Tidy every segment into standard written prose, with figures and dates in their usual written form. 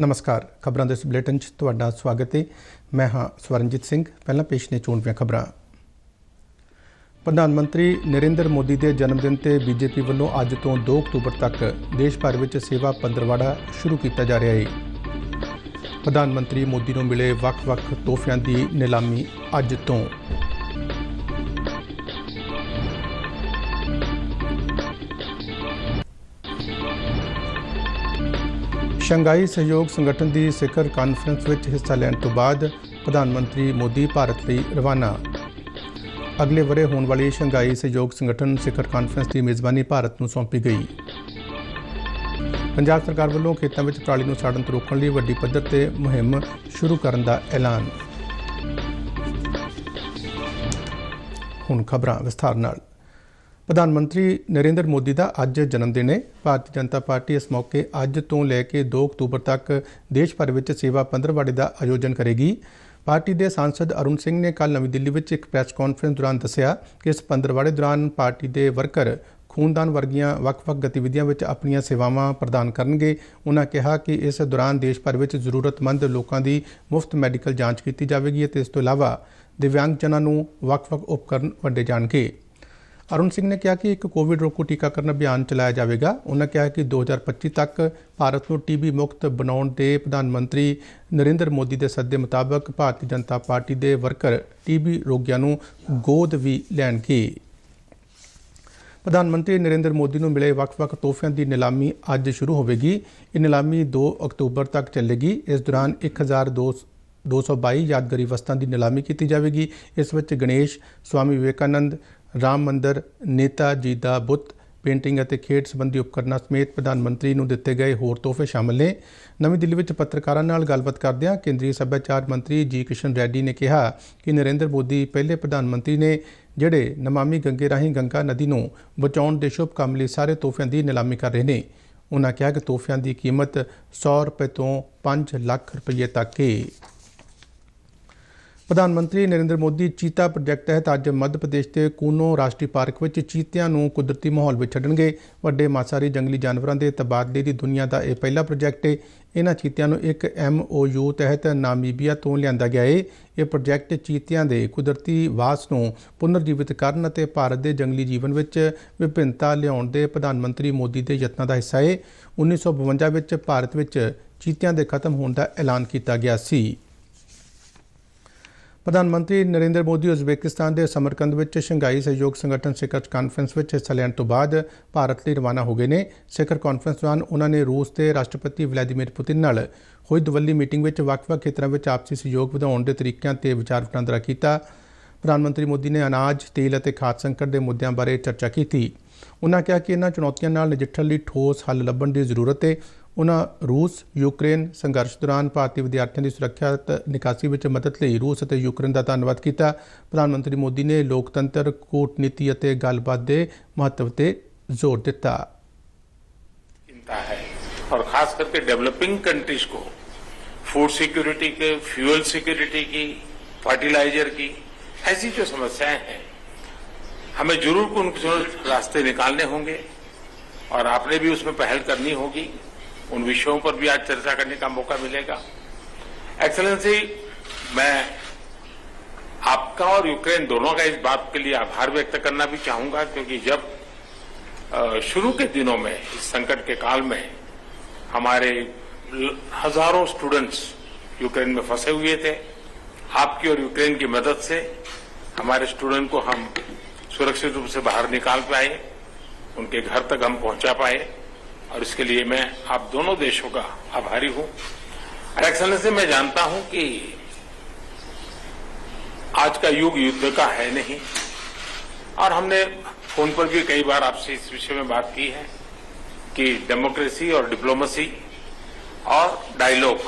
नमस्कार। खबरों के इस बुलेटिन च तुहाडा स्वागत है। मैं हाँ स्वरनजीत सिंह। पहला पेश ने चोण दीआं खबरां। प्रधानमंत्री नरेंद्र मोदी के जन्मदिन ते बीजेपी वालों अज तो 2 अक्तूबर तक देश भर में सेवा पंद्रवाड़ा शुरू किया जा रहा है। प्रधानमंत्री मोदी को मिले वख-वख तोहफियां की नीलामी अज तो। शंघाई सहयोग संगठन की शिखर कानफ्रेंस में हिस्सा लैण तो बाद प्रधानमंत्री मोदी भारत लई रवाना। अगले वरे होने वाली शंघाई सहयोग संगठन शिखर कानफ्रेंस की मेज़बानी भारत को सौंपी गई। पंजाब सरकार वालों खेतों में पराली को साड़न तो रोकने लिए वड्डी पद्धर ते मुहिम शुरू करने का ऐलान। हुण खबरां विस्तार नाल। प्रधानमंत्री नरेंद्र मोदी का अज जन्मदिन है। भारतीय जनता पार्टी इस मौके अज तो लैके 2 अक्तूबर तक देश भर में सेवा पंद्रवाड़े का आयोजन करेगी। पार्टी के सांसद अरुण सिंह ने कल नवी दिल्ली में एक प्रैस कॉन्फ्रेंस दौरान दस्सिया कि इस पंद्रवाड़े दौरान पार्टी के वर्कर खूनदान वर्गियां वख-वख गतिविधियों में अपनी सेवावां प्रदान करनगे। उन्होंने कहा कि इस दौरान देश भर में जरूरतमंद लोगों की मुफ्त मैडिकल जांच की जाएगी। इस तो इलावा दिव्यांगजनों को वख-वख उपकरण वंडे जाएंगे। अरुण सिंह ने कहा कि एक कोविड रोको टीकाकरण अभियान चलाया जाएगा। उन्होंने कहा कि 2025 तक भारत को टीबी मुक्त बनाने के प्रधानमंत्री नरेंद्र मोदी के सदे मुताबक भारतीय जनता पार्टी के वर्कर टीबी रोगियों को गोद भी लैणगे। प्रधानमंत्री नरेंद्र मोदी को मिले वख-वख तोहफियां की नीलामी अज शुरू होगी। ये नीलामी 2 अक्तूबर तक चलेगी। इस दौरान 1222 यादगारी वस्तुओं की नीलामी की जाएगी। इस विच गणेश, स्वामी विवेकानंद, राम मंदिर, नेता जी का बुत, पेंटिंग और खेड संबंधी उपकरणों समेत प्रधानमंत्री को दिते गए होर तोहफे शामिल ने। नवी दिल्ली में पत्रकारों नाल गलबात करदिआं केंद्रीय सभ्याचार मंत्री जी किशन रेड्डी ने कहा कि नरेंद्र मोदी पहले प्रधानमंत्री ने जिहड़े नमामि गंगे राहीं गंगा नदी को बचाउण दे शुभ काम लई सारे तोहफिਆਂ की नीलामी कर रहे हैं। उन्होंने कहा कि तोहफिਆਂ की कीमत 100 रुपये तो 5 लाख रुपये तक है। प्रधानमंत्री नरेंद्र मोदी चीता प्रोजैक्ट तहत अज मध्य प्रदेश के कूनो राष्ट्रीय पार्क में चीतियां को कुदरती माहौल में छड्डणगे। वड्डे मांसाहारी जंगली जानवरों के तबादले की दुनिया का यह पहला प्रोजैक्ट है। इन्हां चीतियां को एक MOU तहत नामीबिया तो लिया गया है। यह प्रोजैक्ट चीतियां के कुदरती वास को पुनर्जीवित करन ते भारत के जंगली जीवन में विभिन्नता लियाउण दे प्रधानमंत्री मोदी के यत्नां का हिस्सा है। 1952 में भारत में चीतियां के खत्म होने का ऐलान किया गया सी। प्रधानमंत्री नरेंद्र मोदी उज़बेकिस्तान के समरकंद में शंघाई सहयोग संगठन शिखर कानफ्रेंस में हिस्सा लैण तो बाद भारत लिए रवाना हो गए ने। शिखर कानफ्रेंस दौरान उन्होंने रूस के राष्ट्रपति व्लादिमीर पुतिन नाल होई दवल्ली मीटिंग में वख-वख खेत्रों में आपसी सहयोग वधाउण के तरीकों ते विचार वटांदरा किया। प्रधानमंत्री मोदी ने अनाज, तेल और खाद संकट के मुद्दों बारे चर्चा की। उन्होंने कहा कि इन्हां चुनौतियों नाल नजिठण लई ठोस हल लभण की जरूरत है। उन्होंने रूस यूक्रेन संघर्ष दौरान भारतीय विद्यार्थियों की सुरक्षित निकासी में मदद लिए रूस और यूक्रेन का धन्यवाद किया। प्रधानमंत्री मोदी ने लोकतंत्र, कूटनीति और गलबात के महत्व पर जोर दिता। चिंता है और खास करके डेवलपिंग कंट्रीज को फूड सिक्योरिटी के, फ्यूल सिक्योरिटी की, फर्टिलाइजर की ऐसी जो समस्याएं हैं हमें जरूर उनके रास्ते निकालने होंगे और आपने भी उसमें पहल करनी होगी। उन विषयों पर भी आज चर्चा करने का मौका मिलेगा। एक्सेलेंसी, मैं आपका और यूक्रेन दोनों का इस बात के लिए आभार व्यक्त करना भी चाहूंगा क्योंकि जब शुरू के दिनों में इस संकट के काल में हमारे हजारों स्टूडेंट्स यूक्रेन में फंसे हुए थे, आपकी और यूक्रेन की मदद से हमारे स्टूडेंट को हम सुरक्षित रूप से बाहर निकाल पाए, उनके घर तक हम पहुंचा पाए और इसके लिए मैं आप दोनों देशों का आभारी हूं। एक्सेलेंसी, मैं जानता हूं कि आज का युग युद्ध का है नहीं और हमने फोन पर भी कई बार आपसे इस विषय में बात की है कि डेमोक्रेसी और डिप्लोमेसी और डायलॉग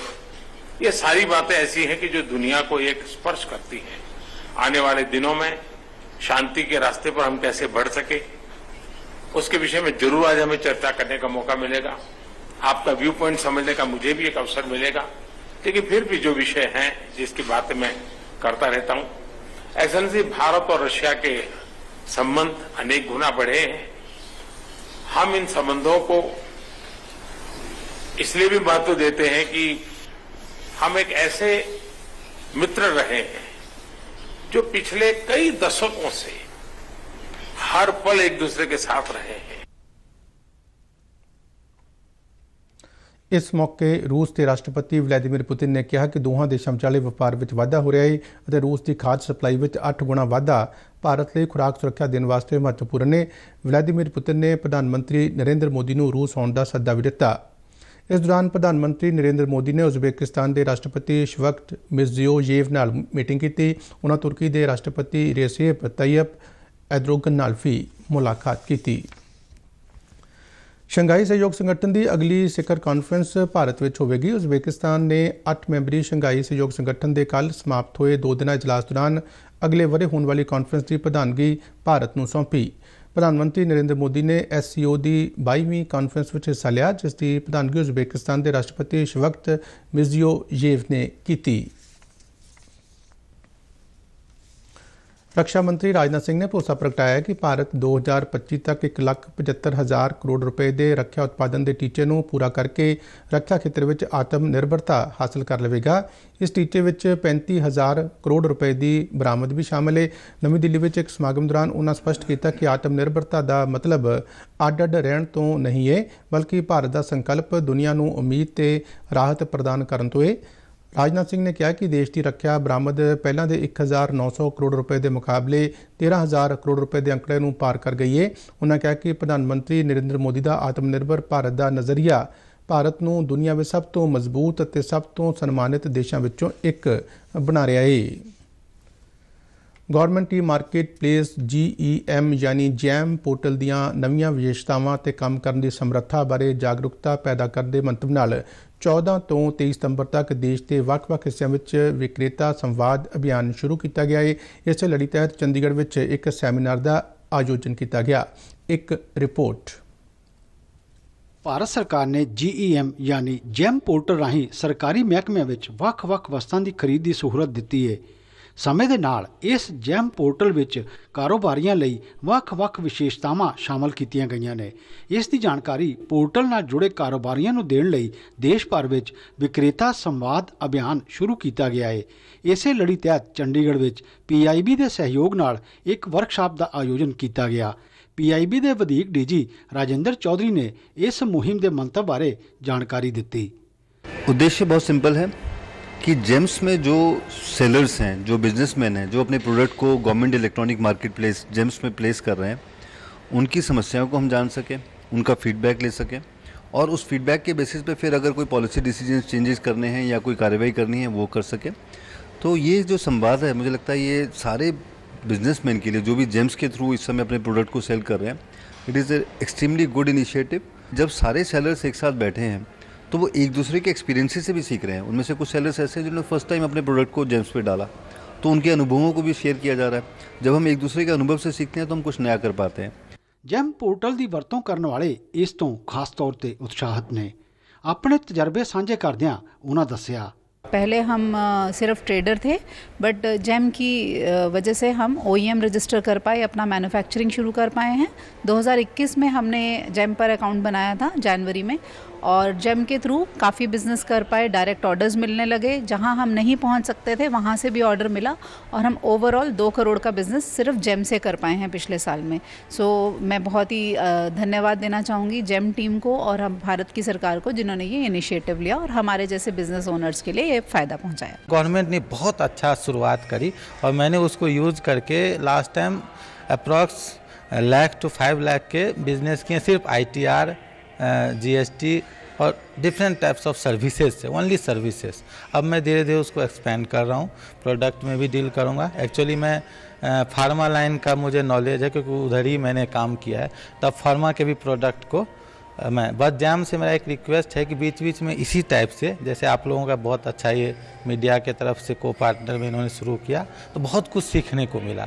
ये सारी बातें ऐसी हैं कि जो दुनिया को एक स्पर्श करती हैं। आने वाले दिनों में शांति के रास्ते पर हम कैसे बढ़ सके उसके विषय में जरूर आज हमें चर्चा करने का मौका मिलेगा। आपका व्यू पॉइंट समझने का मुझे भी एक अवसर मिलेगा। लेकिन फिर भी जो विषय हैं जिसकी बातें मैं करता रहता हूं, एक्सेलेंसी, भारत और रशिया के संबंध अनेक गुना बढ़े हैं। हम इन संबंधों को इसलिए भी महत्व देते हैं कि हम एक ऐसे मित्र रहे हैं जो पिछले कई दशकों से हर पल एक दूसरे के साथ रहे हैं। इस मौके रूस के राष्ट्रपति व्लादिमीर पुतिन ने कहा कि दोहां देशों विचाले ਵਪਾਰ ਵਿੱਚ ਵਾਧਾ ਹੋ ਰਿਹਾ ਹੈ ਅਤੇ रूस की खाद सप्लाई ਵਿੱਚ 8 गुणा ਵਾਧਾ ਭਾਰਤ ਲਈ खुराक सुरक्षा देने वास्ते महत्वपूर्ण है। व्लादिमीर पुतिन ने प्रधानमंत्री नरेंद्र मोदी ਨੂੰ रूस ਆਉਣ ਦਾ ਸੱਦਾ ਵੀ ਦਿੱਤਾ। इस दौरान प्रधानमंत्री नरेंद्र मोदी ने उज़बेकिस्तान के राष्ट्रपति शवकत मिर्जियोयेव नाल मीटिंग की। उन्होंने तुर्की के राष्ट्रपति रेसेप तैयब एर्दोगन नाल भी मुलाकात की। शंघाई सहयोग संगठन की अगली सिखर कॉन्फ्रेंस भारत में होगी। उज़बेकिस्तान ने 8 मैंबरी शंघाई सहयोग संगठन के कल समाप्त हुए 2 दिना इजलास दौरान अगले वरे होने वाली कॉन्फ्रेंस की प्रधानगी भारत को सौंपी। प्रधानमंत्री नरेंद्र मोदी ने SCO की 22वीं कॉन्फ्रेंस में हिस्सा लिया, जिसकी प्रधानगी उज़बेकिस्तान के राष्ट्रपति शवकत मिर्जियोयेव ने की। रक्षा मंत्री राजनाथ सिंह ने भरोसा प्रगटाया कि भारत 2025 तक 1,75,000 करोड़ रुपए के रक्षा उत्पादन के टीचे को पूरा करके रक्षा खेत्र में आत्म निर्भरता हासिल कर लेगा। इस टीचे में 35,000 करोड़ रुपए की बरामद भी शामिल है। नवी दिल्ली में एक समागम दौरान उन्होंने स्पष्ट किया कि आत्म निर्भरता का मतलब अड रहने तो नहीं है, बल्कि भारत का संकल्प दुनिया को उम्मीद ते राहत प्रदान करने तो है। राजनाथ सिंह ने कहा कि देश की रक्षा बरामद पहले के 1,900 करोड़ रुपए के मुकाबले 13,000 करोड़ रुपए के आंकड़े को पार कर गई है। उन्होंने कहा कि प्रधानमंत्री नरेंद्र मोदी का आत्मनिर्भर भारत का नज़रिया भारत को दुनिया में सब तो मजबूत और सब तो सन्मानित देशों विचों एक बना रहा है। गौरमेंट ई मार्केट प्लेस GEM यानी जैम पोर्टल दीयां नवीं विशेषतावां ते काम करने की समर्था बारे जागरूकता पैदा करने के मंतव नाल 14 तो 23 सितंबर तक देश के ਵੱਖ-ਵੱਖ हिस्सों में विक्रेता संवाद अभियान शुरू किया गया है। इस लड़ी तहत चंडीगढ़ में एक सैमीनार का आयोजन किया गया। एक रिपोर्ट। भारत सरकार ने GEM यानी जैम पोर्टल राही सरकारी महकमिਆਂ ਵਿੱਚ ਵੱਖ-ਵੱਖ ਵਸਤਾਂ ਦੀ ਖਰੀਦ ਦੀ ਸਹੂਲਤ ਦਿੱਤੀ ਹੈ। ਸਮੇਂ ਦੇ ਨਾਲ ਇਸ ਜੈਮ ਪੋਰਟਲ ਵਿੱਚ ਕਾਰੋਬਾਰੀਆਂ ਲਈ ਵੱਖ-ਵੱਖ ਵਿਸ਼ੇਸ਼ਤਾਵਾਂ ਸ਼ਾਮਲ ਕੀਤੀਆਂ ਗਈਆਂ ਨੇ। ਇਸ ਦੀ ਜਾਣਕਾਰੀ ਪੋਰਟਲ ਨਾਲ ਜੁੜੇ ਕਾਰੋਬਾਰੀਆਂ ਨੂੰ ਦੇਣ ਲਈ ਦੇਸ਼ ਭਰ ਵਿੱਚ ਵਿਕਰੇਤਾ ਸੰਵਾਦ ਅਭਿਆਨ ਸ਼ੁਰੂ ਕੀਤਾ ਗਿਆ ਹੈ। ਇਸੇ ਲੜੀ ਤਹਿਤ ਚੰਡੀਗੜ੍ਹ ਵਿੱਚ PIB ਦੇ ਸਹਿਯੋਗ ਨਾਲ ਇੱਕ ਵਰਕਸ਼ਾਪ ਦਾ ਆਯੋਜਨ ਕੀਤਾ ਗਿਆ। PIB ਦੇ ਵਧੀਕ DG राजेंद्र चौधरी ने इस मुहिम के मंतव बारे जानकारी दी। उद्देश्य बहुत सिंपल है कि जेम्स में जो सेलर्स हैं, जो बिजनेसमैन हैं, जो अपने प्रोडक्ट को government electronic market place James में प्लेस कर रहे हैं, उनकी समस्याओं को हम जान सकें, उनका फीडबैक ले सकें और उस फीडबैक के बेसिस पे फिर अगर कोई पॉलिसी डिसीजन चेंजेस करने हैं या कोई कार्रवाई करनी है वो कर सकें। तो ये जो संवाद है, मुझे लगता है ये सारे बिजनेसमैन के लिए जो भी जेम्स के थ्रू इस समय अपने प्रोडक्ट को सेल कर रहे हैं, it is extremely good initiative. जब सारे सेलर्स एक साथ बैठे हैं तो वो एक दूसरे के एक्सपीरियंसेस से भी सीख रहे हैं। उनमें से कुछ सेलर्स ऐसे हैं जिन्होंने फर्स्ट टाइम अपने प्रोडक्ट को जेम्स पे डाला, तो उनके अनुभवों को भी शेयर किया जा रहा है। जब हम एक दूसरे के अनुभव से सीखते हैं तो हम कुछ नया कर पाते हैं। जैम पोर्टल की वरतों करने वाले इस तो खास तौर पर उत्साहित ने। अपने तजर्बे साझे करदियां उन्होंने दस्सिया, पहले हम सिर्फ ट्रेडर थे, बट जैम की वजह से हम OEM रजिस्टर कर पाए, अपना मैन्युफैक्चरिंग शुरू कर पाए हैं। 2021 में हमने जैम पर अकाउंट बनाया था जनवरी में, और जैम के थ्रू काफ़ी बिजनेस कर पाए। डायरेक्ट ऑर्डर्स मिलने लगे, जहां हम नहीं पहुंच सकते थे वहां से भी ऑर्डर मिला, और हम ओवरऑल 2 करोड़ का बिजनेस सिर्फ जैम से कर पाए हैं पिछले साल में। सो मैं बहुत ही धन्यवाद देना चाहूँगी जैम टीम को और हम भारत की सरकार को, जिन्होंने ये इनिशिएटिव लिया और हमारे जैसे बिजनेस ओनर्स के लिए ये फ़ायदा पहुँचाया। गवर्नमेंट ने बहुत अच्छा शुरुआत करी और मैंने उसको यूज़ करके last time approx 1 lakh to 5 lakh के बिजनेस किए, सिर्फ ITR, GST और डिफरेंट टाइप्स ऑफ सर्विसेज से, ओनली सर्विसेज। अब मैं धीरे धीरे उसको एक्सपेंड कर रहा हूँ, प्रोडक्ट में भी डील करूँगा। एक्चुअली मैं फार्मा लाइन का मुझे नॉलेज है क्योंकि उधर ही मैंने काम किया है, तब फार्मा के भी प्रोडक्ट को मैं बस जैम से मेरा एक रिक्वेस्ट है कि बीच बीच में इसी टाइप से, जैसे आप लोगों का बहुत अच्छा ये मीडिया के तरफ से को पार्टनर में इन्होंने शुरू किया तो बहुत कुछ सीखने को मिला।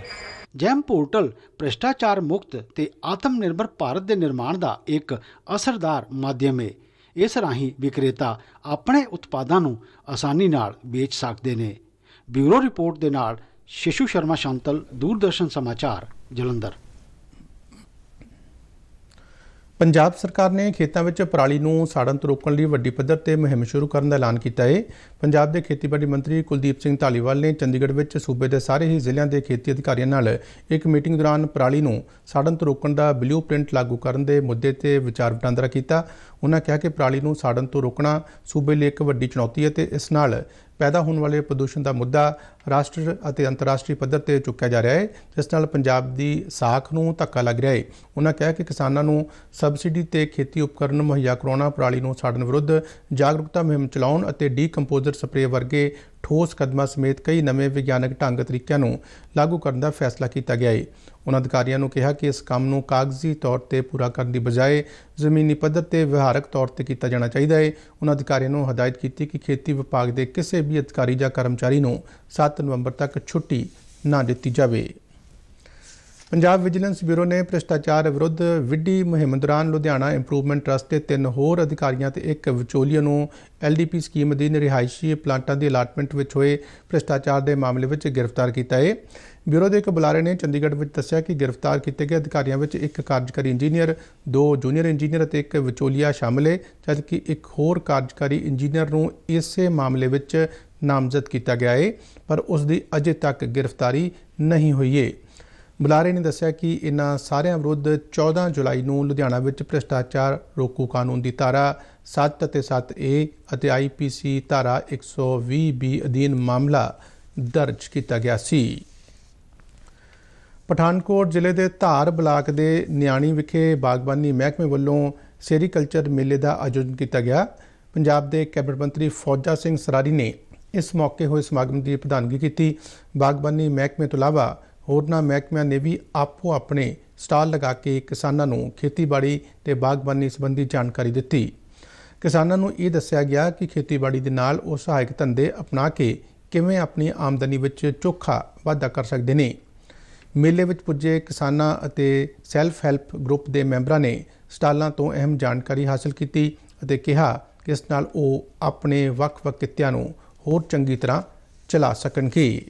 जैम पोर्टल भ्रष्टाचार मुक्त ते आत्मनिर्भर भारत के निर्माण का एक असरदार माध्यम है। इस राही विक्रेता अपने उत्पादों को आसानी नाल बेच सकते हैं। ब्यूरो रिपोर्ट के नाल शिशु शर्मा शांतल, दूरदर्शन समाचार, जलंधर। ਪੰਜਾਬ ਸਰਕਾਰ ਨੇ ਖੇਤਾਂ ਵਿੱਚ ਪਰਾਲੀ ਨੂੰ ਸਾੜਨ ਤੋਂ ਰੋਕਣ ਲਈ ਵੱਡੀ ਪੱਧਰ ਤੇ ਮੁਹਿੰਮ ਸ਼ੁਰੂ ਕਰਨ ਦਾ ਐਲਾਨ ਕੀਤਾ ਹੈ। ਪੰਜਾਬ ਦੇ ਖੇਤੀਬਾੜੀ ਮੰਤਰੀ ਕੁਲਦੀਪ ਸਿੰਘ ਧਾਲੀਵਾਲ ਨੇ ਚੰਡੀਗੜ੍ਹ ਵਿੱਚ ਸੂਬੇ ਦੇ ਸਾਰੇ ਹੀ ਜ਼ਿਲ੍ਹਿਆਂ ਦੇ ਖੇਤੀ ਅਧਿਕਾਰੀਆਂ ਨਾਲ ਇੱਕ ਮੀਟਿੰਗ ਦੌਰਾਨ ਪਰਾਲੀ ਨੂੰ ਸਾੜਨ ਤੋਂ ਰੋਕਣ ਦਾ ਬਲੂ ਪ੍ਰਿੰਟ ਲਾਗੂ ਕਰਨ ਦੇ ਮੁੱਦੇ ਤੇ ਵਿਚਾਰ ਵਟਾਂਦਰਾ ਕੀਤਾ। ਉਨ੍ਹਾਂ ਕਿਹਾ ਕਿ ਪਰਾਲੀ ਨੂੰ ਸਾੜਨ ਤੋਂ ਰੋਕਣਾ ਸੂਬੇ ਲਈ ਇੱਕ ਵੱਡੀ ਚੁਣੌਤੀ ਹੈ ਤੇ ਇਸ ਨਾਲ ਪੈਦਾ ਹੋਣ ਵਾਲੇ ਪ੍ਰਦੂਸ਼ਣ ਦਾ ਮੁੱਦਾ ਰਾਸ਼ਟਰ ਅਤੇ ਅੰਤਰਰਾਸ਼ਟਰੀ ਪੱਧਰ ਤੇ ਚੁੱਕਿਆ ਜਾ ਰਿਹਾ ਹੈ, ਜਿਸ ਨਾਲ ਪੰਜਾਬ ਦੀ ਸਾਖ ਨੂੰ ਧੱਕਾ ਲੱਗ ਰਿਹਾ ਹੈ। ਉਨ੍ਹਾਂ ਕਿਹਾ ਕਿ ਕਿਸਾਨਾਂ ਨੂੰ ਸਬਸਿਡੀ ਤੇ ਖੇਤੀ ਉਪਕਰਨ ਮੁਹੱਈਆ ਕਰਾਉਣਾ, ਪਰਾਲੀ ਨੂੰ ਸਾੜਨ ਵਿਰੁੱਧ ਜਾਗਰੂਕਤਾ ਮੁਹਿੰਮ ਚਲਾਉਣ ਅਤੇ ਡੀਕੰਪੋਜ਼ਰ ਸਪਰੇਅ ਵਰਗੇ ਠੋਸ ਕਦਮਾਂ ਸਮੇਤ ਕਈ ਨਵੇਂ ਵਿਗਿਆਨਕ ਢੰਗ ਤਰੀਕਿਆਂ ਨੂੰ ਲਾਗੂ ਕਰਨ ਦਾ ਫੈਸਲਾ ਕੀਤਾ ਗਿਆ ਹੈ। ਉਨ੍ਹਾਂ ਅਧਿਕਾਰੀਆਂ ਨੂੰ ਕਿਹਾ ਕਿ ਇਸ ਕੰਮ ਨੂੰ ਕਾਗਜ਼ੀ ਤੌਰ ਤੇ ਪੂਰਾ ਕਰਨ ਦੀ ਬਜਾਏ ਜ਼ਮੀਨੀ ਪੱਧਰ ਤੇ ਵਿਹਾਰਕ ਤੌਰ ਤੇ ਕੀਤਾ ਜਾਣਾ ਚਾਹੀਦਾ ਹੈ। ਉਨ੍ਹਾਂ ਅਧਿਕਾਰੀਆਂ ਨੂੰ ਹਦਾਇਤ ਕੀਤੀ ਕਿ ਖੇਤੀ ਵਿਭਾਗ ਦੇ ਕਿਸੇ ਵੀ ਅਧਿਕਾਰੀ ਜਾਂ ਕਰਮਚਾਰੀ ਨੂੰ 7 ਨਵੰਬਰ ਤੱਕ ਛੁੱਟੀ ਨਾ ਦਿੱਤੀ ਜਾਵੇ। ਪੰਜਾਬ ਵਿਜੀਲੈਂਸ ਬਿਊਰੋ ਨੇ ਭ੍ਰਿਸ਼ਟਾਚਾਰ ਵਿਰੁੱਧ ਵਿੱਢੀ ਮੁਹਿੰਮ ਦੌਰਾਨ ਲੁਧਿਆਣਾ ਇੰਪਰੂਵਮੈਂਟ ਟਰੱਸਟ ਦੇ 3 ਹੋਰ ਅਧਿਕਾਰੀਆਂ ਤੇ ਇੱਕ ਵਿਚੋਲੀਏ ਨੂੰ LDP ਸਕੀਮ ਅਧੀਨ ਰਿਹਾਇਸ਼ੀ ਪਲਾਂਟਾਂ ਦੀ ਅਲਾਟਮੈਂਟ ਵਿੱਚ ਹੋਏ ਭ੍ਰਿਸ਼ਟਾਚਾਰ ਦੇ ਮਾਮਲੇ ਵਿੱਚ ਗ੍ਰਿਫਤਾਰ ਕੀਤਾ ਹੈ। ਬਿਊਰੋ ਦੇ ਇੱਕ ਬੁਲਾਰੇ ਨੇ ਚੰਡੀਗੜ੍ਹ ਵਿੱਚ ਦੱਸਿਆ ਕਿ ਗ੍ਰਿਫਤਾਰ ਕੀਤੇ ਗਏ ਅਧਿਕਾਰੀਆਂ ਵਿੱਚ ਇੱਕ ਕਾਰਜਕਾਰੀ ਇੰਜੀਨੀਅਰ, 2 ਜੂਨੀਅਰ ਇੰਜੀਨੀਅਰ ਅਤੇ ਇੱਕ ਵਿਚੋਲੀਆ ਸ਼ਾਮਲ ਹੈ, ਜਦਕਿ ਇੱਕ ਹੋਰ ਕਾਰਜਕਾਰੀ ਇੰਜੀਨੀਅਰ ਨੂੰ ਇਸੇ ਮਾਮਲੇ ਵਿੱਚ ਨਾਮਜ਼ਦ ਕੀਤਾ ਗਿਆ ਹੈ, ਪਰ ਉਸ ਦੀ ਅਜੇ ਤੱਕ ਗ੍ਰਿਫਤਾਰੀ ਨਹੀਂ ਹੋਈ ਹੈ। ਬੁਲਾਰੇ ਨੇ ਦੱਸਿਆ ਕਿ ਇਨ੍ਹਾਂ ਸਾਰਿਆਂ ਵਿਰੁੱਧ 14 ਜੁਲਾਈ ਨੂੰ ਲੁਧਿਆਣਾ ਵਿੱਚ ਭ੍ਰਿਸ਼ਟਾਚਾਰ ਰੋਕੂ ਕਾਨੂੰਨ ਦੀ ਧਾਰਾ 7 ਅਤੇ 7A ਅਤੇ IPC ਧਾਰਾ 120B ਅਧੀਨ ਮਾਮਲਾ ਦਰਜ ਕੀਤਾ ਗਿਆ ਸੀ। ਪਠਾਨਕੋਟ ਜ਼ਿਲ੍ਹੇ ਦੇ ਧਾਰ ਬਲਾਕ ਦੇ ਨਿਆਣੀ ਵਿਖੇ ਬਾਗਬਾਨੀ ਮਹਿਕਮੇ ਵੱਲੋਂ ਸੈਰੀਕਲਚਰ ਮੇਲੇ ਦਾ ਆਯੋਜਨ ਕੀਤਾ ਗਿਆ। ਪੰਜਾਬ ਦੇ ਕੈਬਨਿਟ ਮੰਤਰੀ ਫੌਜਾ ਸਿੰਘ ਸਰਾਰੀ ਨੇ ਇਸ ਮੌਕੇ ਹੋਏ ਸਮਾਗਮ ਦੀ ਪ੍ਰਧਾਨਗੀ ਕੀਤੀ। ਬਾਗਬਾਨੀ ਮਹਿਕਮੇ ਤੋਂ ਇਲਾਵਾ ਹੋਰਨਾਂ ਮਹਿਕਮਿਆਂ ਨੇ ਵੀ ਆਪੋ ਆਪਣੇ ਸਟਾਲ ਲਗਾ ਕੇ ਕਿਸਾਨਾਂ ਨੂੰ ਖੇਤੀਬਾੜੀ ਤੇ ਬਾਗਬਾਨੀ ਸੰਬੰਧੀ ਜਾਣਕਾਰੀ ਦਿੱਤੀ। ਕਿਸਾਨਾਂ ਨੂੰ ਇਹ ਦੱਸਿਆ ਗਿਆ ਕਿ ਖੇਤੀਬਾੜੀ ਦੇ ਨਾਲ ਉਹ ਸਹਾਇਕ ਧੰਦੇ ਅਪਣਾ ਕੇ ਕਿਵੇਂ ਆਪਣੀ ਆਮਦਨੀ ਵਿੱਚ ਚੋਖਾ ਵਾਧਾ ਕਰ ਸਕਦੇ ਨੇ। ਮੇਲੇ ਵਿੱਚ ਪੁੱਜੇ ਕਿਸਾਨਾਂ ਅਤੇ ਸੈਲਫ ਹੈਲਪ ਗਰੁੱਪ ਦੇ ਮੈਂਬਰਾਂ ਨੇ ਸਟਾਲਾਂ ਤੋਂ ਅਹਿਮ ਜਾਣਕਾਰੀ ਹਾਸਲ ਕੀਤੀ ਅਤੇ ਕਿਹਾ ਕਿ ਇਸ ਨਾਲ ਉਹ ਆਪਣੇ ਵੱਖ-ਵੱਖ ਕਿੱਤਿਆਂ ਨੂੰ ਹੋਰ ਚੰਗੀ ਤਰ੍ਹਾਂ ਚਲਾ ਸਕਣਗੇ।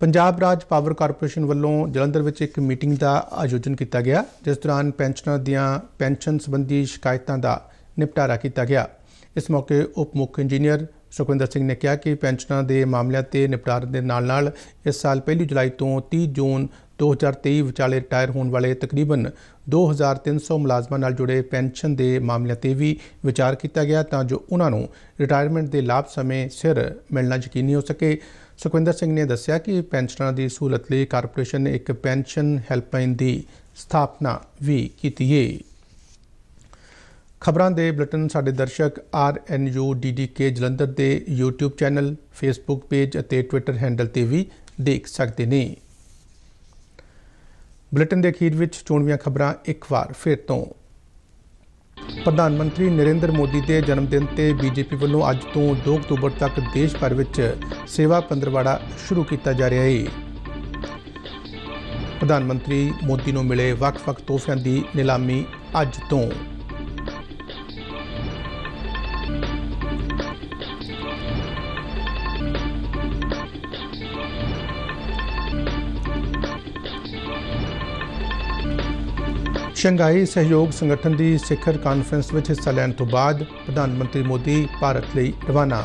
ਪੰਜਾਬ ਰਾਜ ਪਾਵਰ ਕਾਰਪੋਰੇਸ਼ਨ ਵੱਲੋਂ ਜਲੰਧਰ ਵਿੱਚ ਇੱਕ ਮੀਟਿੰਗ ਦਾ ਆਯੋਜਨ ਕੀਤਾ ਗਿਆ, ਜਿਸ ਦੌਰਾਨ ਪੈਨਸ਼ਨਰ ਦੀਆਂ ਪੈਨਸ਼ਨ ਸੰਬੰਧੀ ਸ਼ਿਕਾਇਤਾਂ ਦਾ ਨਿਪਟਾਰਾ ਕੀਤਾ ਗਿਆ। ਇਸ ਮੌਕੇ ਉਪ ਮੁੱਖ ਇੰਜੀਨੀਅਰ ਸੁਖਵਿੰਦਰ ਸਿੰਘ ਨੇ ਕਿਹਾ ਕਿ ਪੈਨਸ਼ਨਰਾਂ ਦੇ ਮਾਮਲਿਆਂ ਤੇ ਨਿਪਟਾਰੇ ਦੇ ਨਾਲ ਇਸ ਸਾਲ 1 ਜੁਲਾਈ ਤੋਂ 30 ਜੂਨ 2023 ਵਿਚਾਲੇ ਰਿਟਾਇਰ ਹੋਣ ਵਾਲੇ ਤਕਰੀਬਨ 2300 ਮੁਲਾਜ਼ਮਾਂ ਨਾਲ ਜੁੜੇ ਪੈਨਸ਼ਨ ਦੇ ਮਾਮਲਿਆਂ ਤੇ ਵੀ ਵਿਚਾਰ ਕੀਤਾ ਗਿਆ, ਤਾਂ ਜੋ ਉਹਨਾਂ ਨੂੰ ਰਿਟਾਇਰਮੈਂਟ ਦੇ ਲਾਭ ਸਮੇਂ ਸਿਰ ਮਿਲਣਾ ਯਕੀਨੀ ਹੋ ਸਕੇ। ਸੁਖਵਿੰਦਰ ਸਿੰਘ ਨੇ ਦੱਸਿਆ ਕਿ ਪੈਨਸ਼ਨਰਾਂ ਦੀ ਸਹੂਲਤ ਲਈ ਕਾਰਪੋਰੇਸ਼ਨ ਨੇ ਇੱਕ ਪੈਨਸ਼ਨ ਹੈਲਪਲਾਈਨ ਦੀ ਸਥਾਪਨਾ ਵੀ ਕੀਤੀ ਹੈ। ਖਬਰਾਂ ਦੇ ਬੁਲੇਟਿਨ ਸਾਡੇ ਦਰਸ਼ਕ RNUDDK ਜਲੰਧਰ ਦੇ YouTube ਚੈਨਲ, Facebook ਪੇਜ ਅਤੇ Twitter ਹੈਂਡਲ ਤੇ ਵੀ ਦੇਖ ਸਕਦੇ ਨੇ। ਬੁਲੇਟਿਨ ਦੇ ਅਖੀਰ ਵਿੱਚ ਚੋਣਵੀਆਂ ਖਬਰਾਂ ਇੱਕ ਵਾਰ ਫਿਰ ਤੋਂ। ਪ੍ਰਧਾਨ ਮੰਤਰੀ ਨਰਿੰਦਰ ਮੋਦੀ ਦੇ ਜਨਮ ਦਿਨ ਤੇ BJP ਵੱਲੋਂ ਅੱਜ ਤੋਂ 2 ਅਕਤੂਬਰ ਤੱਕ ਦੇਸ਼ ਭਰ ਵਿੱਚ ਸੇਵਾ ਪੰਦਰਵਾੜਾ ਸ਼ੁਰੂ ਕੀਤਾ ਜਾ ਰਿਹਾ ਹੈ। ਪ੍ਰਧਾਨ ਮੰਤਰੀ ਮੋਦੀ ਨੂੰ ਮਿਲੇ ਵੱਖ-ਵੱਖ ਤੋਹਫਿਆਂ ਦੀ ਨਿਲਾਮੀ ਅੱਜ ਤੋਂ। ਸ਼ੰਘਾਈ ਸਹਿਯੋਗ ਸੰਗਠਨ ਦੀ ਸਿਖਰ ਕਾਨਫਰੰਸ ਵਿੱਚ ਹਿੱਸਾ ਲੈਣ ਤੋਂ ਬਾਅਦ ਪ੍ਰਧਾਨ ਮੰਤਰੀ ਮੋਦੀ ਭਾਰਤ ਲਈ ਰਵਾਨਾ।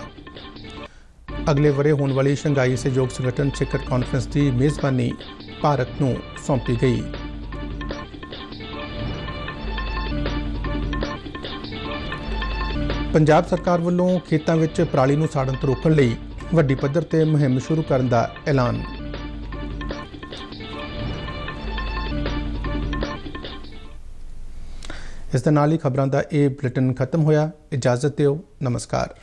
ਅਗਲੇ ਵਰ੍ਹੇ ਹੋਣ ਵਾਲੀ ਸ਼ੰਘਾਈ ਸਹਿਯੋਗ ਸੰਗਠਨ ਸਿਖਰ ਕਾਨਫਰੰਸ ਦੀ ਮੇਜ਼ਬਾਨੀ ਭਾਰਤ ਨੂੰ ਸੌਂਪੀ ਗਈ। ਪੰਜਾਬ ਸਰਕਾਰ ਵੱਲੋਂ ਖੇਤਾਂ ਵਿੱਚ ਪਰਾਲੀ ਨੂੰ ਸਾੜਨ ਤੋਂ ਰੋਕਣ ਲਈ ਵੱਡੀ ਪੱਧਰ ਤੇ ਮੁਹਿੰਮ ਸ਼ੁਰੂ ਕਰਨ ਦਾ ਐਲਾਨ। ਇਸ ਦੇ ਨਾਲ ਹੀ ਖਬਰਾਂ ਦਾ ਇਹ ਬੁਲੇਟਿਨ ਖਤਮ ਹੋਇਆ। ਇਜਾਜ਼ਤ ਦਿਓ। ਨਮਸਕਾਰ।